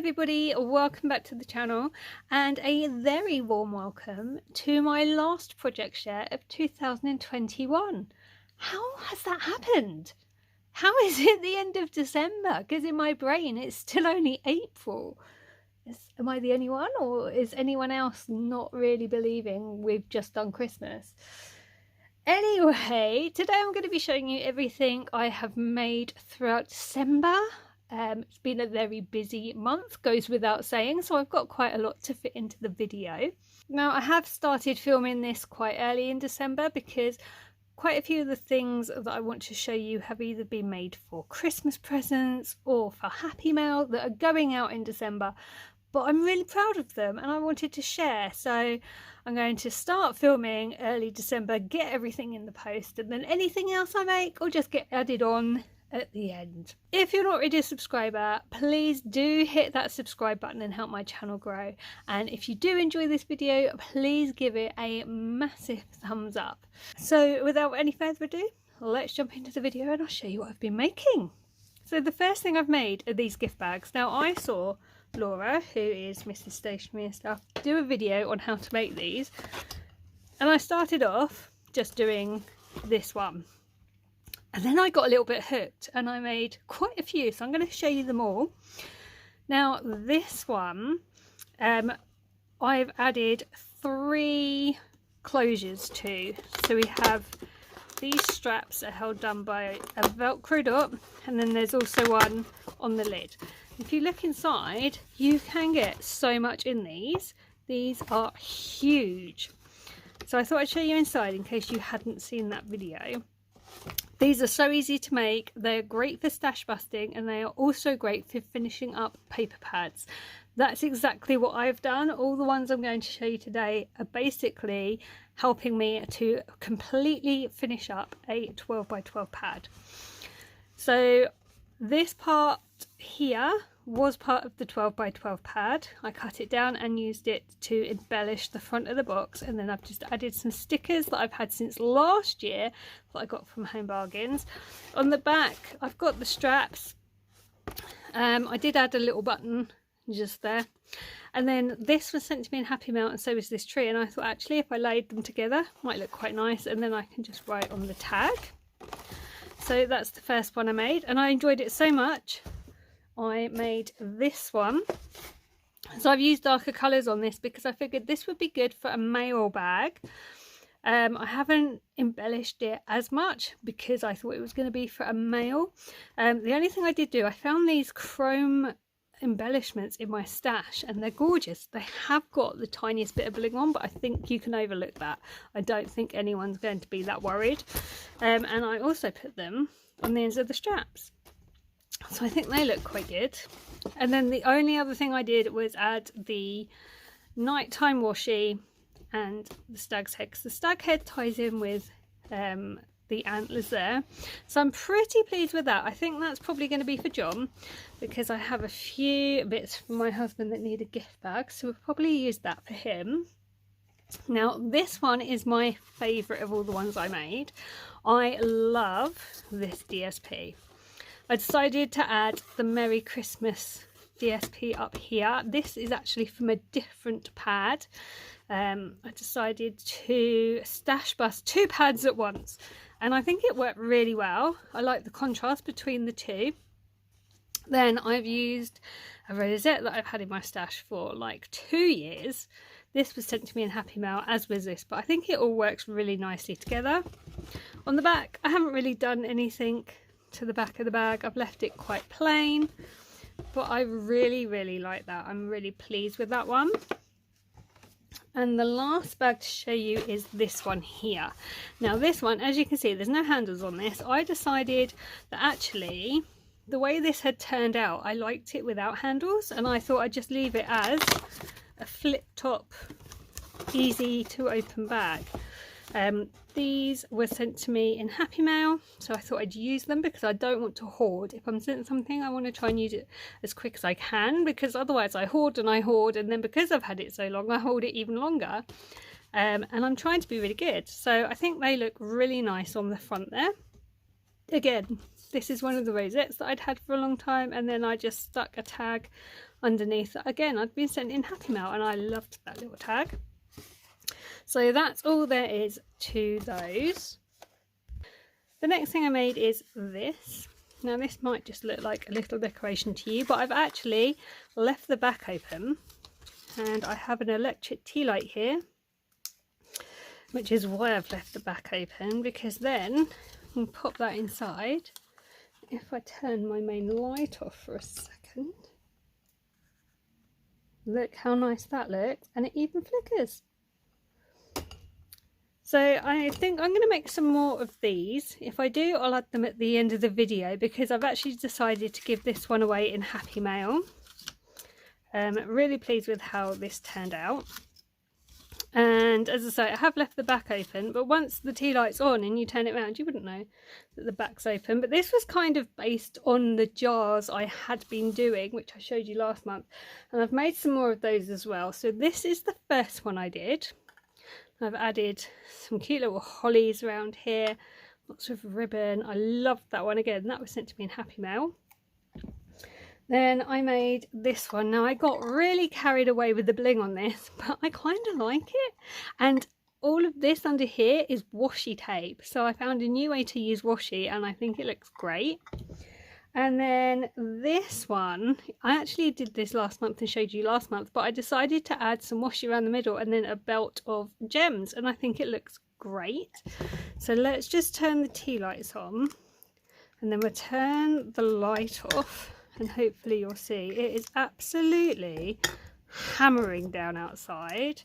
everybody, welcome back to the channel and a very warm welcome to my last project share of 2021. How has that happened? How is it the end of December? Because in my brain it's still only April. Am I the only one, or is anyone else not really believing we've just done Christmas? Anyway, today I'm going to be showing you everything I have made throughout December. It's been a very busy month, goes without saying, so I've got quite a lot to fit into the video. Now, I have started filming this quite early in December because quite a few of the things that I want to show you have either been made for Christmas presents or for Happy Mail that are going out in December, but I'm really proud of them and I wanted to share. So I'm going to start filming early December, get everything in the post, and then anything else I make will just get added on at the end. If you're not already a subscriber, please do hit that subscribe button and help my channel grow. And if you do enjoy this video, please give it a massive thumbs up. So without any further ado, let's jump into the video and I'll show you what I've been making. So the first thing I've made are these gift bags. Now, I saw Laura, who is Mrs. Stationery and stuff, do a video on how to make these, and I started off just doing this one. And then I got a little bit hooked and I made quite a few, so I'm going to show you them all. Now, this one, I've added 3 closures to. So we have these straps are held down by a Velcro dot, and then there's also one on the lid. If you look inside, you can get so much in these. These are huge. So I thought I'd show you inside in case you hadn't seen that video. These are so easy to make, they're great for stash busting, and they are also great for finishing up paper pads. That's exactly what I've done. All the ones I'm going to show you today are basically helping me to completely finish up a 12 by 12 pad. So this part here was part of the 12 by 12 pad. I cut it down and used it to embellish the front of the box, and then I've just added some stickers that I've had since last year that I got from Home Bargains. On the back I've got the straps. I did add a little button just there, and then this was sent to me in Happy Mail, and so was this tree, and I thought actually if I laid them together it might look quite nice, and then I can just write on the tag. So that's the first one I made, and I enjoyed it so much I made this one. So I've used darker colours on this because I figured this would be good for a mail bag. I haven't embellished it as much because I thought it was going to be for a mail. The only thing I did do, I found these chrome embellishments in my stash and they're gorgeous. They have got the tiniest bit of bling on, but I think you can overlook that. I don't think anyone's going to be that worried. And I also put them on the ends of the straps. So I think they look quite good. And then the only other thing I did was add the nighttime washi and the stag's head, because the stag head ties in with the antlers there. So I'm pretty pleased with that. I think that's probably going to be for John because I have a few bits from my husband that need a gift bag, so we'll probably use that for him. Now, this one is my favourite of all the ones I made. I love this DSP. I decided to add the Merry Christmas DSP up here. This is actually from a different pad. I decided to stash bust 2 pads at once, and I think it worked really well. I like the contrast between the two. Then I've used a rosette that I've had in my stash for like 2 years. This was sent to me in Happy Mail, as was this, but I think it all works really nicely together. On the back, I haven't really done anything to the back of the bag. I've left it quite plain, but I really like that. I'm really pleased with that one. And the last bag to show you is this one here. Now this one, as you can see, there's no handles on this. I decided that actually the way this had turned out, I liked it without handles, and I thought I'd just leave it as a flip top easy to open bag. These were sent to me in Happy Mail, so I thought I'd use them because I don't want to hoard. If I'm sent something, I want to try and use it as quick as I can, because otherwise I hoard, and then because I've had it so long, I hold it even longer. And I'm trying to be really good. So I think they look really nice on the front there. Again, This is one of the rosettes that I'd had for a long time, and then I just stuck a tag underneath that. Again, I'd been sent in Happy Mail and I loved that little tag. So that's all there is to those. The next thing I made is this. Now this might just look like a little decoration to you, but I've actually left the back open, and I have an electric tea light here, which is why I've left the back open, because then I can pop that inside. If I turn my main light off for a second, look how nice that looks, and it even flickers. So I think I'm going to make some more of these. If I do, I'll add them at the end of the video, because I've actually decided to give this one away in Happy Mail. Really pleased with how this turned out. And as I say, I have left the back open, but once the tea light's on and you turn it around, you wouldn't know that the back's open. But this was kind of based on the jars I had been doing, which I showed you last month, and I've made some more of those as well. So this is the first one I did. I've added some cute little hollies around here, lots of ribbon. I loved that one. Again, that was sent to me in Happy Mail. Then I made this one. Now I got really carried away with the bling on this, but I kind of like it. And all of this under here is washi tape. So I found a new way to use washi, and I think it looks great. And then this one, I actually did this last month and showed you last month, but I decided to add some washi around the middle and then a belt of gems, and I think it looks great. So let's just turn the tea lights on, and then we'll turn the light off, and hopefully you'll see it is absolutely hammering down outside.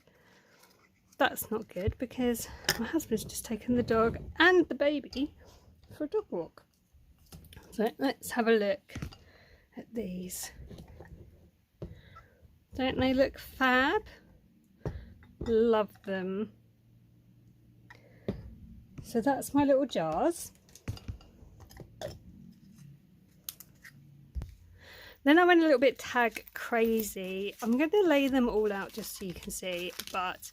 That's not good, because my husband's just taken the dog and the baby for a dog walk. So let's have a look at these. Don't they look fab? Love them. So that's my little jars. Then I went a little bit tag crazy. I'm going to lay them all out just so you can see, but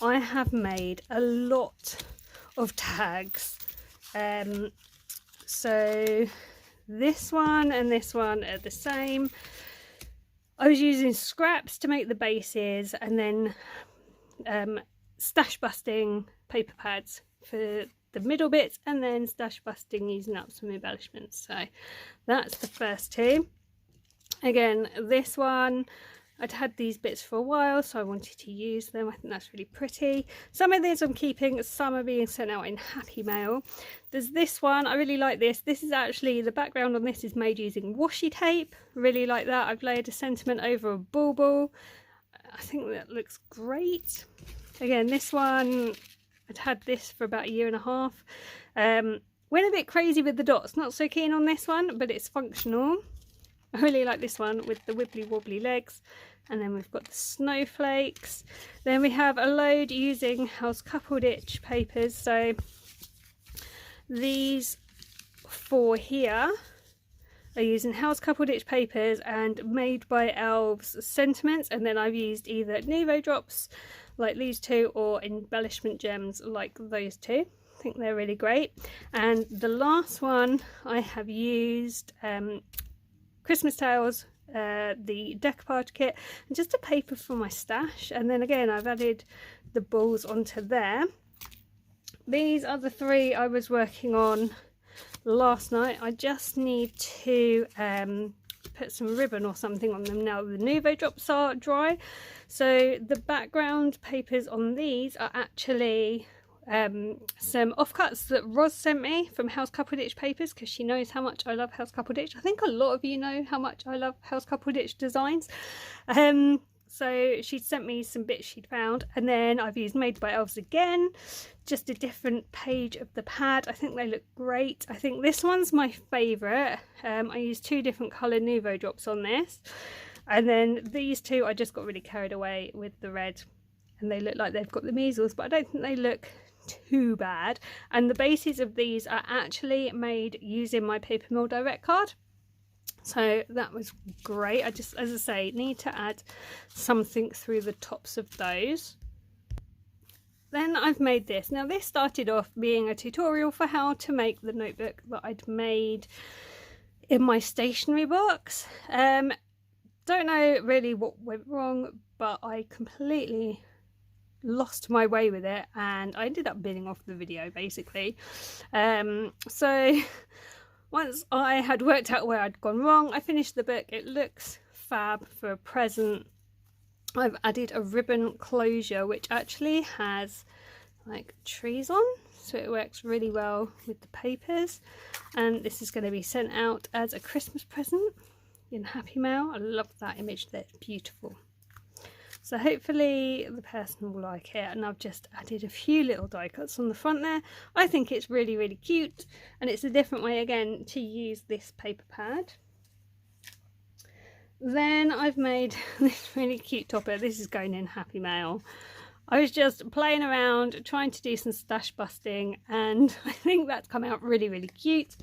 I have made a lot of tags. So this one and this one are the same. I was using scraps to make the bases, and then stash busting paper pads for the middle bits, and then stash busting using up some embellishments. So that's the first two. Again, this one, I'd had these bits for a while, so I wanted to use them. I think that's really pretty. Some of these I'm keeping, some are being sent out in Happy Mail. There's this one, I really like this. This is actually, the background on this is made using washi tape. Really like that. I've layered a sentiment over a bauble. I think that looks great. Again, this one, I'd had this for about 1.5 years. Went a bit crazy with the dots. Not so keen on this one, but it's functional. I really like this one with the wibbly wobbly legs. And then we've got the snowflakes. Then we have a load using house coupled itch papers. So these 4 here are using house coupled itch papers and Made by Elves sentiments. And then I've used either Nuvo drops like these 2 or embellishment gems like those 2. I think they're really great. And the last one I have used Christmas Tales, the decoupage kit, and just a paper for my stash. And then again, I've added the balls onto there. These are the 3 I was working on last night. I just need to put some ribbon or something on them now the Nuvo drops are dry. So the background papers on these are actually some offcuts that Roz sent me from House Coupled Itch papers, because she knows how much I love House Coupled Itch. I think a lot of you know how much I love House Coupled Itch designs. So she sent me some bits she'd found, and then I've used Made by Elves again, just a different page of the pad. I think they look great. I think this one's my favourite. I used 2 different colour Nuvo drops on this, and then these 2 I just got really carried away with the red, and they look like they've got the measles, but I don't think they look too bad. And the bases of these are actually made using my Paper Mill Direct card, so that was great. I just, as I say, need to add something through the tops of those. then I've made this. Now this started off being a tutorial for how to make the notebook that I'd made in my stationery box. Don't know really what went wrong, but I completely lost my way with it and I ended up binning off the video basically. So once I had worked out where I'd gone wrong, I finished the book. It looks fab for a present. I've added a ribbon closure which actually has like trees on, so it works really well with the papers, and this is going to be sent out as a Christmas present in Happy Mail. I love that image, that's beautiful. So hopefully the person will like it, and I've just added a few little die cuts on the front there. I think it's really, really cute, and it's a different way again to use this paper pad. Then I've made this really cute topper. This is going in Happy Mail. I was just playing around trying to do some stash busting, and I think that's come out really, really cute.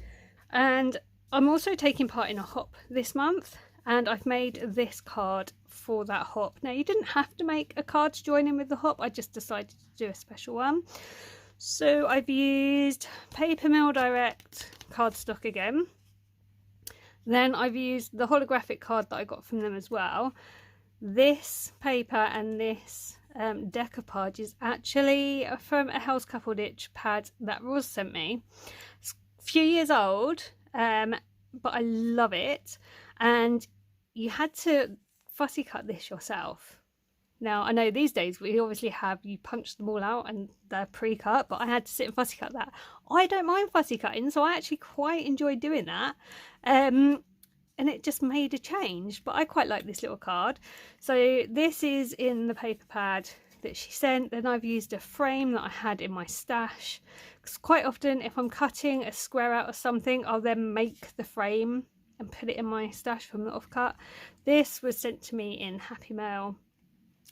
And I'm also taking part in a hop this month, and I've made this card for that hop. Now you didn't have to make a card to join in with the hop, I just decided to do a special one. So I've used Paper Mill Direct cardstock again. Then I've used the holographic card that I got from them as well. This paper and this decoupage is actually from a House Couple Ditch pad that Roz sent me. It's a few years old, but I love it. And you had to fussy cut this yourself. Now I know these days we obviously have, you punch them all out and they're pre-cut, but I had to sit and fussy cut that. I don't mind fussy cutting, so I actually quite enjoy doing that. And it just made a change, but I quite like this little card. So this is in the paper pad that she sent. Then I've used a frame that I had in my stash, because quite often if I'm cutting a square out of something, I'll then make the frame and put it in my stash from the offcut. This was sent to me in Happy Mail,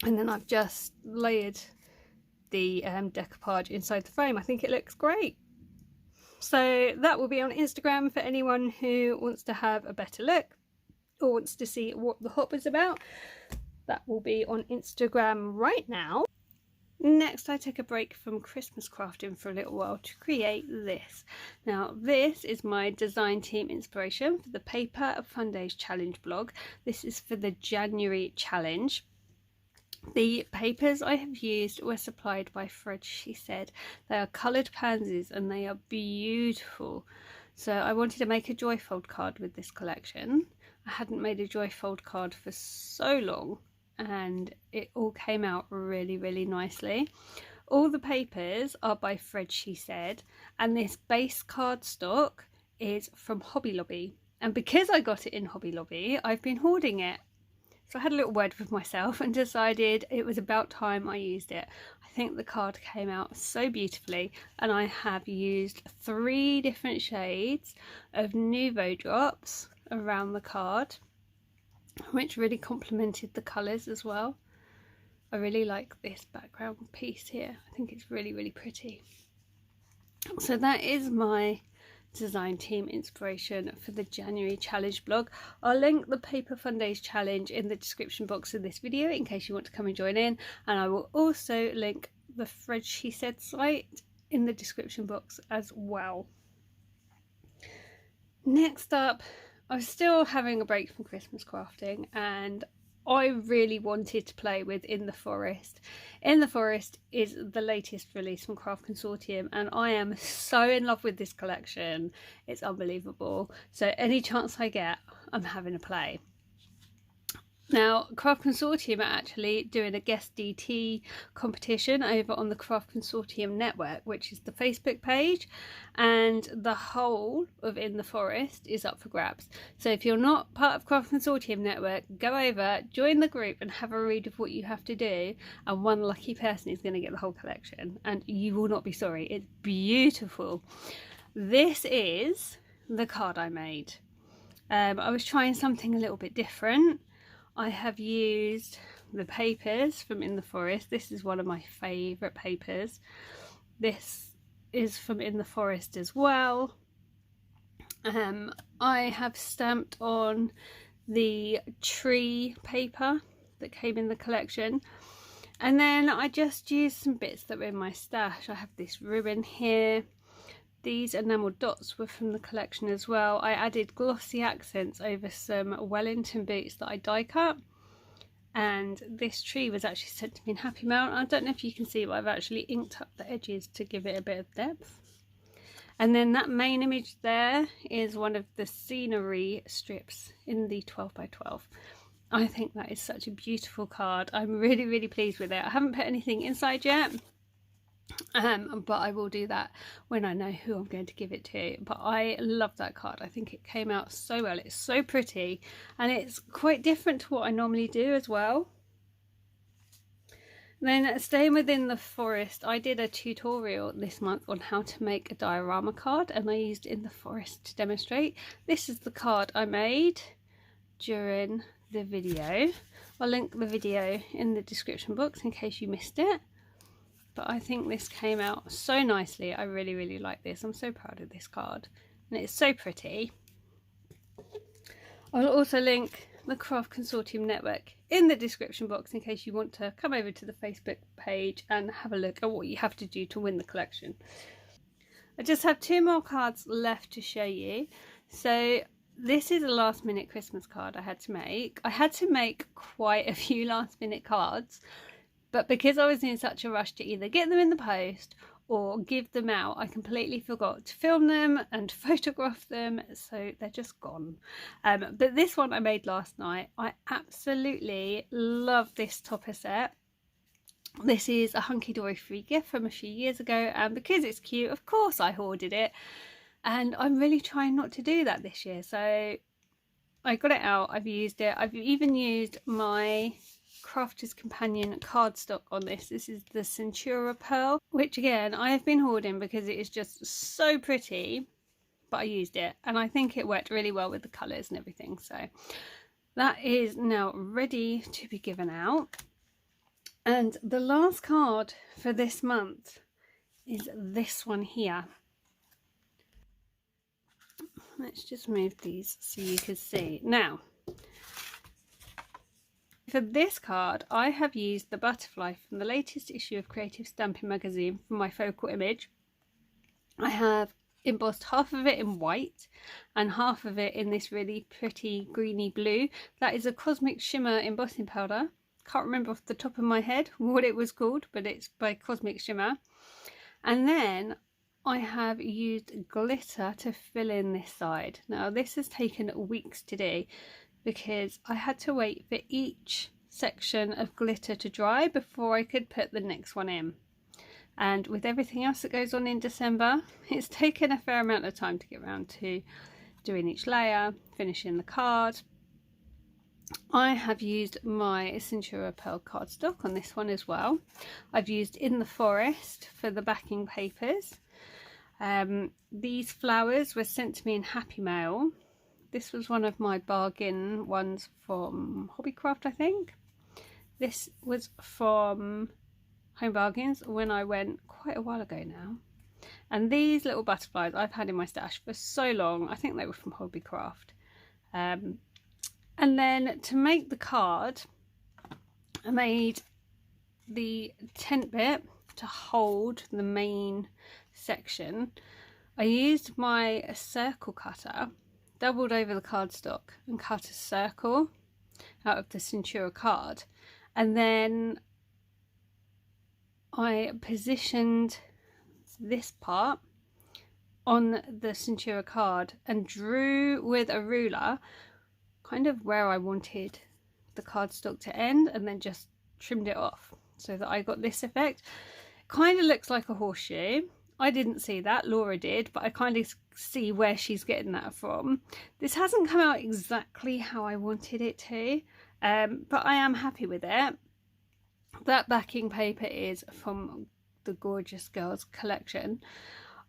and then I've just layered the decoupage inside the frame. I think it looks great. So that will be on Instagram for anyone who wants to have a better look or wants to see what the hop is about. That will be on Instagram right now. Next, I took a break from Christmas crafting for a little while to create this. Now this is my design team inspiration for the Paperfundays challenge blog. This is for the January challenge. The papers I have used were supplied by Fredshesaid. They are coloured pansies and they are beautiful. So I wanted to make a joyfold card with this collection. I hadn't made a joyfold card for so long, and it all came out really, really nicely. All the papers are by Fredshesaid, and this base cardstock is from Hobby Lobby. And because I got it in Hobby Lobby, I've been hoarding it. So I had a little word with myself and decided it was about time I used it. I think the card came out so beautifully, and I have used 3 different shades of Nouveau drops around the card, which really complemented the colours as well. I really like this background piece here. I think it's really, really pretty. So that is my design team inspiration for the January challenge blog. I'll link the Paperfundays challenge in the description box of this video in case you want to come and join in, and I will also link the Fredshesaid site in the description box as well. Next up, I was still having a break from Christmas crafting, and I really wanted to play with In the Forest. In the Forest is the latest release from Craft Consortium, and I am so in love with this collection. It's unbelievable. So any chance I get, I'm having a play. Now, Craft Consortium are actually doing a guest DT competition over on the Craft Consortium network, which is the Facebook page, and the whole of In the Forest is up for grabs. So if you're not part of Craft Consortium network, go over, join the group and have a read of what you have to do, and one lucky person is going to get the whole collection, and you will not be sorry. It's beautiful. This is the card I made. I was trying something a little bit different. I have used the papers from In the Forest. This is one of my favourite papers. This is from In the Forest as well. I have stamped on the tree paper that came in the collection. And then I just used some bits that were in my stash. I have this ribbon here. These enamel dots were from the collection as well. I added glossy accents over some Wellington boots that I die cut. And this tree was actually sent to me in Happy Mail. I don't know if you can see, but I've actually inked up the edges to give it a bit of depth. And then that main image there is one of the scenery strips in the 12 by 12. I think that is such a beautiful card. I'm really, really pleased with it. I haven't put anything inside yet, but I will do that when I know who I'm going to give it to. But I love that card. I think it came out so well. It's so pretty, and it's quite different to what I normally do as well. Then staying within the forest, I did a tutorial this month on how to make a diorama card, and I used In the Forest to demonstrate. This is the card I made during the video. I'll link the video in the description box in case you missed it. But I think this came out so nicely. I really, really like this. I'm so proud of this card, and it's so pretty. I'll also link the Craft Consortium network in the description box in case you want to come over to the Facebook page and have a look at what you have to do to win the collection. I just have 2 more cards left to show you. So this is a last minute Christmas card I had to make. I had to make quite a few last minute cards, but because I was in such a rush to either get them in the post or give them out, I completely forgot to film them and photograph them, so they're just gone. But this one I made last night. I absolutely love this topper set. This is a hunky dory free gift from a few years ago, and because it's cute, of course I hoarded it, and I'm really trying not to do that this year. So I got it out, I've used it. I've even used my Crafter's Companion cardstock on this. This is the Centura Pearl, which again I have been hoarding because it is just so pretty, but I used it and I think it worked really well with the colours and everything. So that is now ready to be given out. And the last card for this month is this one here. Let's just move these so you can see. Now, for this card, I have used the butterfly from the latest issue of Creative Stamping magazine for my focal image. I have embossed half of it in white and half of it in this really pretty greeny blue. That is a Cosmic Shimmer embossing powder. Can't remember off the top of my head what it was called, but it's by Cosmic Shimmer. And then I have used glitter to fill in this side. Now this has taken weeks to do, because I had to wait for each section of glitter to dry before I could put the next one in. And with everything else that goes on in December, it's taken a fair amount of time to get around to doing each layer, finishing the card. I have used my Centura Pearl cardstock on this one as well. I've used In the Forest for the backing papers. These flowers were sent to me in Happy Mail. This was one of my bargain ones from Hobbycraft, I think. This was from Home Bargains when I went quite a while ago now. And these little butterflies I've had in my stash for so long. I think they were from Hobbycraft. And then to make the card, I made the tent bit to hold the main section. I used my circle cutter, doubled over the cardstock and cut a circle out of the Centura card, and then I positioned this part on the Centura card and drew with a ruler kind of where I wanted the cardstock to end, and then just trimmed it off so that I got this effect. It kind of looks like a horseshoe. I didn't see that, Laura did, but I kind of see where she's getting that from. This hasn't come out exactly how I wanted it to, but I am happy with it. That backing paper is from the Gorgeous Girls collection.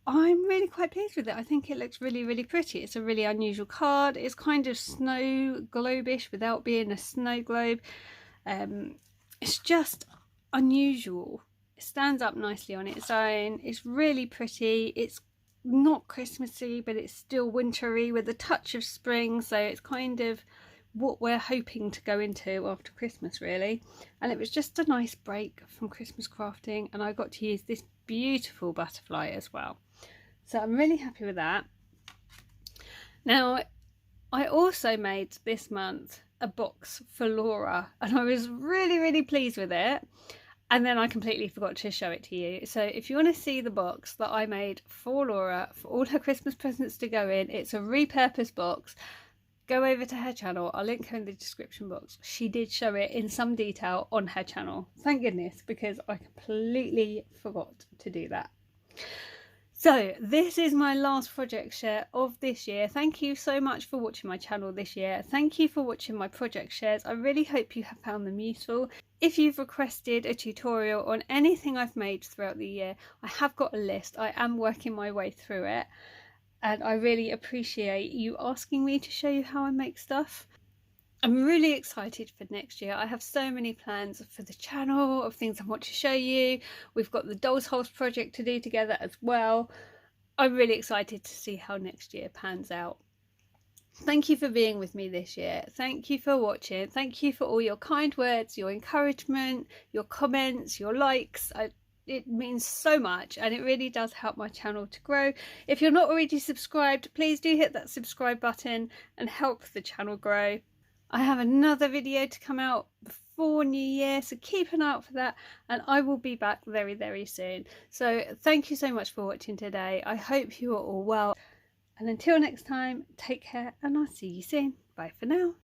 I'm really quite pleased with it. I think it looks really, really pretty. It's a really unusual card. It's kind of snow globe-ish without being a snow globe. It's just unusual. It stands up nicely on its own. It's really pretty. It's not Christmassy, but it's still wintry with a touch of spring, so it's kind of what we're hoping to go into after Christmas, really. And it was just a nice break from Christmas crafting, and I got to use this beautiful butterfly as well. So I'm really happy with that. Now, I also made this month a box for Laura, and I was really pleased with it. And then I completely forgot to show it to you. So if you want to see the box that I made for Laura for all her Christmas presents to go in, it's a repurposed box. Go over to her channel. I'll link her in the description box. She did show it in some detail on her channel. Thank goodness, because I completely forgot to do that. So this is my last project share of this year. Thank you so much for watching my channel this year. Thank you for watching my project shares. I really hope you have found them useful. If you've requested a tutorial on anything I've made throughout the year, I have got a list. I am working my way through it, and I really appreciate you asking me to show you how I make stuff. I'm really excited for next year. I have so many plans for the channel, of things I want to show you. We've got the Dolls Holes project to do together as well. I'm really excited to see how next year pans out. Thank you for being with me this year. Thank you for watching. Thank you for all your kind words, your encouragement, your comments, your likes. It means so much, and it really does help my channel to grow. If you're not already subscribed, please do hit that subscribe button and help the channel grow. I have another video to come out before New Year, so keep an eye out for that, and I will be back very soon. So thank you so much for watching today. I hope you are all well, and until next time, take care, and I'll see you soon. Bye for now.